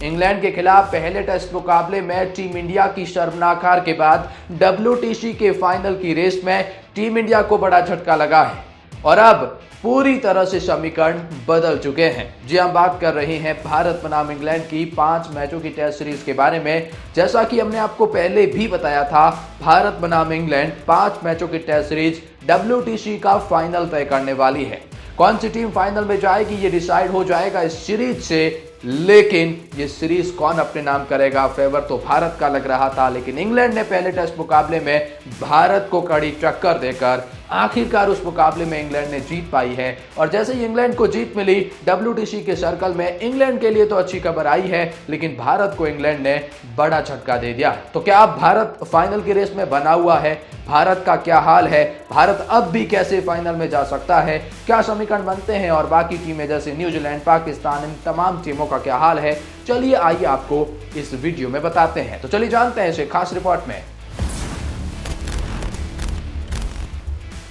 England के खिलाफ पहले टेस्ट मुकाबले में टीम इंडिया की शर्मनाक हार के बाद WTC के फाइनल की रेस में टीम इंडिया को बड़ा झटका लगा है और अब पूरी तरह से समीकरण बदल चुके हैं। जी हम बात कर रहे हैं भारत बनाम इंग्लैंड की 5 मैचों की टेस्ट सीरीज के बारे में। जैसा कि हमने आपको पहले भी बताया था, भारत बनाम इंग्लैंड 5 मैचों की टेस्ट सीरीज WTC का फाइनल तय करने वाली है। कौन सी टीम फाइनल में जाएगी ये डिसाइड हो जाएगा इस सीरीज से, लेकिन ये सीरीज कौन अपने नाम करेगा। फेवर तो भारत का लग रहा था, लेकिन इंग्लैंड ने पहले टेस्ट मुकाबले में भारत को कड़ी टक्कर देकर आखिरकार उस मुकाबले में इंग्लैंड ने जीत पाई है। और जैसे ही इंग्लैंड को जीत मिली WTC के सर्कल में, इंग्लैंड के लिए तो अच्छी खबर आई है, लेकिन भारत को इंग्लैंड ने बड़ा झटका दे दिया। तो क्या अब भारत फाइनल की रेस में बना हुआ है? भारत का क्या हाल है? भारत अब भी कैसे फाइनल में जा सकता है? क्या समीकरण बनते हैं? और बाकी टीमें जैसे न्यूजीलैंड, पाकिस्तान, इन तमाम टीमों का क्या हाल है? चलिए आइए आपको इस वीडियो में बताते हैं। तो चलिए जानते हैं इसे खास रिपोर्ट में।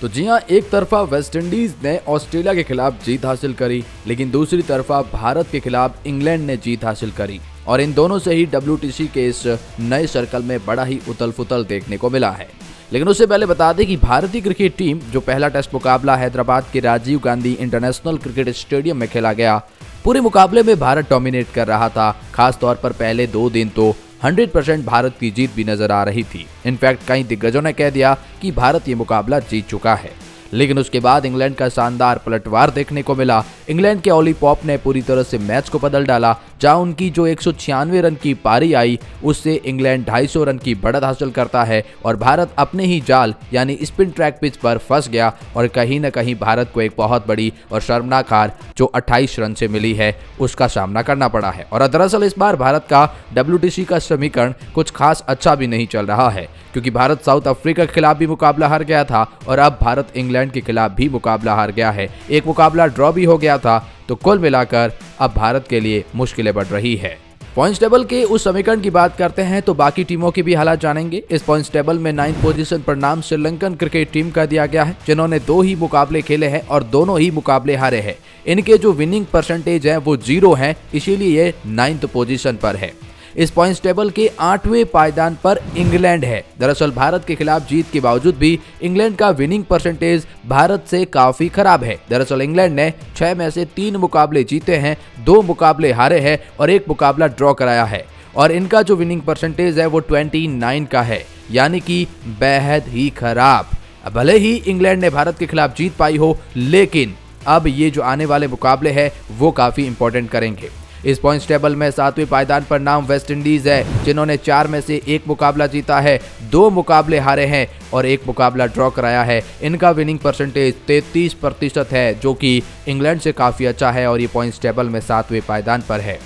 तो जी हाँ, एक तरफा वेस्टइंडीज ने ऑस्ट्रेलिया के खिलाफ जीत हासिल करी, लेकिन दूसरी तरफा भारत के खिलाफ इंग्लैंड ने जीत हासिल करी और इन दोनों से ही WTC के इस नए सर्कल में बड़ा ही उथल पुथल देखने को मिला है। लेकिन उससे पहले बता दें कि भारतीय क्रिकेट टीम जो पहला टेस्ट मुकाबला हैदराबाद के Rajiv Gandhi international cricket stadium में खेला गया, पूरे मुकाबले में भारत डोमिनेट कर रहा था। खास तौर पर पहले 2 दिन तो 100% भारत की जीत भी नजर आ रही थी। इनफैक्ट कई दिग्गजों ने कह दिया कि भारत ये मुकाबला जीत चुका है। लेकिन उसके बाद इंग्लैंड का शानदार पलटवार देखने को मिला। इंग्लैंड के ओली पॉप ने पूरी तरह से मैच को बदल डाला। जहां उनकी जो 196 रन की पारी आई, उससे इंग्लैंड 250 रन की बढ़त हासिल करता है और भारत अपने ही जाल यानी स्पिन ट्रैक पिच पर फंस गया और कहीं न कहीं भारत को एक बहुत बड़ी और शर्मनाक हार जो 28 रन से मिली है उसका सामना करना पड़ा है। और दरअसल इस बार भारत का WTC का समीकरण कुछ खास अच्छा भी नहीं चल रहा है, क्योंकि भारत साउथ अफ्रीका के खिलाफ भी मुकाबला हार गया था और अब भारत इंग्लैंड के खिलाफ भी मुकाबला हार गया है। एक मुकाबला ड्रॉ भी हो गया था। तो कुल मिलाकर अब भारत के लिए मुश्किलें बढ़ रही है। पॉइंट्स टेबल के उस समीकरण की बात करते हैं तो बाकी टीमों के भी हालात जानेंगे। इस पॉइंट्स टेबल में 9th पोजीशन पर नाम श्रीलंकन क्रिकेट टीम का दिया गया है, जिन्होंने 2 ही मुकाबले खेले हैं और दोनों ही मुकाबले हारे हैं। इनके जो विनिंग परसेंटेज है वो 0 है, इसीलिए ये 9th पोजीशन पर है। इस पॉइंट्स टेबल के 8वें पायदान पर इंग्लैंड है। दरअसल भारत के खिलाफ जीत के बावजूद भी इंग्लैंड का विनिंग परसेंटेज भारत से काफी खराब है। दरअसल इंग्लैंड ने 6 में से 3 मुकाबले जीते हैं, 2 मुकाबले हारे हैं और 1 मुकाबला ड्रॉ कराया है और इनका जो विनिंग परसेंटेज है वो 29 का है, यानी कि बेहद ही खराब। भले ही इंग्लैंड ने भारत के खिलाफ जीत पाई हो, लेकिन अब ये जो आने वाले मुकाबले हैं वो काफी इंपॉर्टेंट करेंगे। इस पॉइंट्स टेबल में 7वें पायदान पर नाम वेस्टइंडीज है, जिन्होंने 4 में से 1 मुकाबला जीता है, 2 मुकाबले हारे हैं और 1 मुकाबला ड्रॉ कराया है। इनका विनिंग परसेंटेज 33% है, जो कि इंग्लैंड से काफ़ी अच्छा है और ये पॉइंट्स टेबल में 7वें पायदान पर है।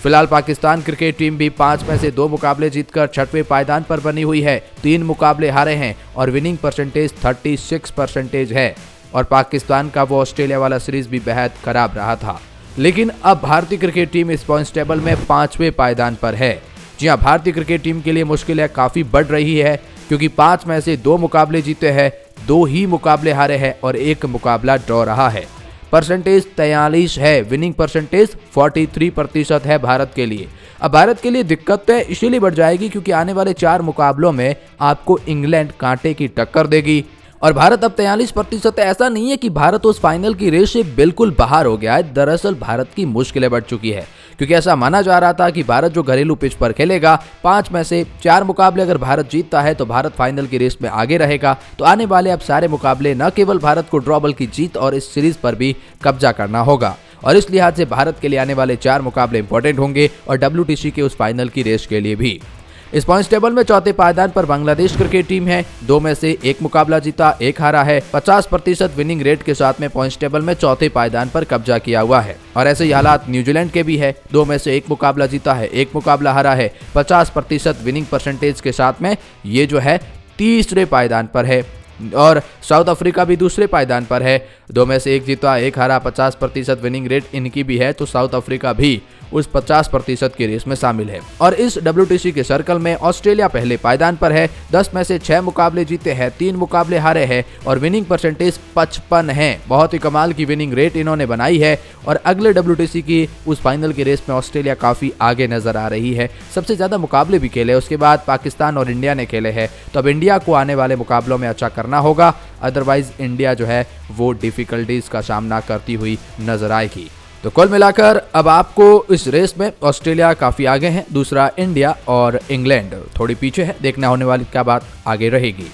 फिलहाल पाकिस्तान क्रिकेट टीम भी 5 में से 2 मुकाबले जीतकर 6वें पायदान पर बनी हुई है। 3 मुकाबले हारे हैं और विनिंग परसेंटेज 36% है और पाकिस्तान का वो ऑस्ट्रेलिया वाला सीरीज भी बेहद खराब रहा था। लेकिन अब भारतीय क्रिकेट टीम इस पॉइंट्स टेबल में 5वें पायदान पर है। जी हां, भारतीय क्रिकेट टीम के लिए मुश्किलें काफ़ी बढ़ रही है, क्योंकि 5 में से 2 मुकाबले जीते हैं, 2 ही मुकाबले हारे हैं और 1 मुकाबला ड्रॉ रहा है। परसेंटेज 43 है, विनिंग परसेंटेज 43% है भारत के लिए। अब भारत के लिए दिक्कतें इसीलिए बढ़ जाएगी क्योंकि आने वाले 4 मुकाबलों में आपको इंग्लैंड कांटे की टक्कर देगी और भारत अब 43% है। ऐसा नहीं है कि भारत उस फाइनल की रेस से बिल्कुल बाहर हो गया है। दरअसल भारत की मुश्किलें बढ़ चुकी है, क्योंकि ऐसा माना जा रहा था कि भारत जो घरेलू पिच पर खेलेगा, 5 में से 4 मुकाबले अगर भारत जीतता है तो भारत फाइनल की रेस में आगे रहेगा। तो आने वाले अब सारे मुकाबले न केवल भारत को ड्रॉ बल्कि जीत और इस सीरीज पर भी कब्जा करना होगा और इस लिहाज से भारत के लिए आने वाले 4 मुकाबले इंपॉर्टेंट होंगे और WTC के उस फाइनल की रेस के लिए भी। इस पॉइंट्स टेबल में 4थे पायदान पर बांग्लादेश क्रिकेट टीम है। 2 में से 1 मुकाबला जीता, 1 हारा है। 50% विनिंग रेट के साथ में पॉइंट्स टेबल में 4थे पायदान पर कब्जा किया हुआ है और ऐसे ही हालात न्यूजीलैंड के भी है। 2 में से 1 मुकाबला जीता है, 1 मुकाबला हारा है। 50% विनिंग परसेंटेज के साथ में ये जो है 3रे पायदान पर है और साउथ अफ्रीका भी 2रे पायदान पर है। 2 में से 1 जीता, 1 हारा, 50% विनिंग रेट इनकी भी है, तो साउथ अफ्रीका भी। उस 50% की रेस में शामिल है। और इस WTC के सर्कल में ऑस्ट्रेलिया पहले पायदान पर है, 10 में से 6 मुकाबले जीते हैं, 3 मुकाबले हारे हैं और विनिंग परसेंटेज 55 है। बहुत ही कमाल की विनिंग रेट इन्होंने बनाई है और अगले WTC की उस फाइनल की रेस में ऑस्ट्रेलिया काफी आगे नजर आ रही है। सबसे ज्यादा मुकाबले भी खेले, उसके बाद पाकिस्तान और इंडिया ने खेले हैं, तो अब इंडिया को आने वाले मुकाबलों में अच्छा करना होगा, अदरवाइज इंडिया जो है वो डिफिकल्टीज का सामना करती हुई नजर आएगी। तो कुल मिलाकर अब आपको इस रेस में ऑस्ट्रेलिया काफी आगे है, दूसरा इंडिया और इंग्लैंड थोड़ी पीछे है। देखना होने वाली क्या बात आगे रहेगी।